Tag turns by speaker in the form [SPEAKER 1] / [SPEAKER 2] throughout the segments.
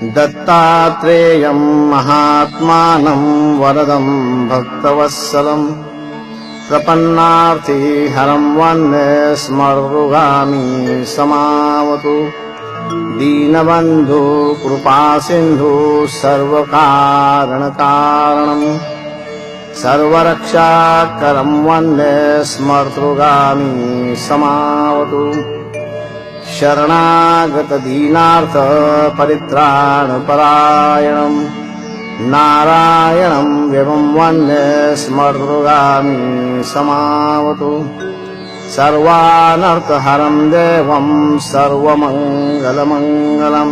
[SPEAKER 1] दत्तात्रेयं महात्मानं वरदं भक्तवत्सलं प्रपन्नार्तिहरं वन्दे स्मर्तृगामी समावतु। दीनबन्धु कृपासिन्धु सर्वकारणकारणं सर्वरक्षाकरं वन्दे स्मर्तृगामी समावतु। शरणागतदीनार्थ परित्राणपरायणं नारायणं देवं वन्दे स्मर्तृगामी समावतु। सर्वानर्थहरं देवं सर्वमङ्गलमङ्गलं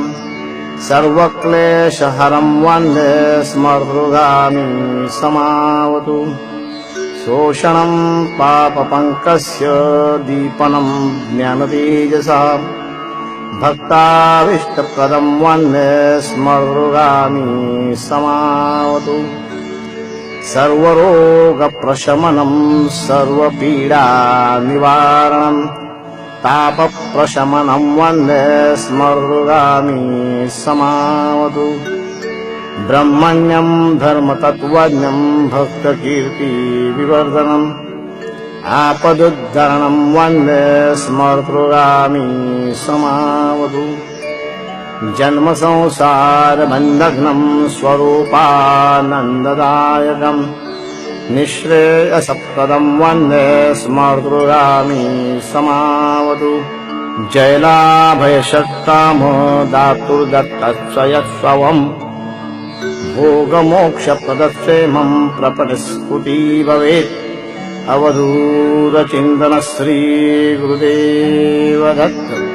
[SPEAKER 1] सर्वक्लेशहरं वन्दे स्मर्तृगामी समावतु। शोषणं पापपङ्कस्य दीपनं ज्ञानतेजसा भक्ताभीष्टप्रदं वन्दे स्मर्तृगामी समावतु। सर्वरोगप्रशमनं सर्वपीडानिवारणं तापप्रशमनं वन्दे स्मर्तृगामी समावतु। ब्रह्मण्यं धर्मतत्त्वज्ञं भक्तकीर्तिविवर्धनम् आपदुद्धरणं वन्दे स्मर्तृगामी समावतु। जन्मसंसारबन्धघ्नं स्वरूपानन्ददायकं निःश्रेयसप्रदं वन्दे स्मर्तृगामी समावतु। जयलाभयषट्कामो दातुर्दत्तस्वयत्स्वम् भोगमोक्षप्रदक्षेमं प्रपटस्फुटी भवेत्। अवधूतचिन्तन श्री गुरुदेव दत्त।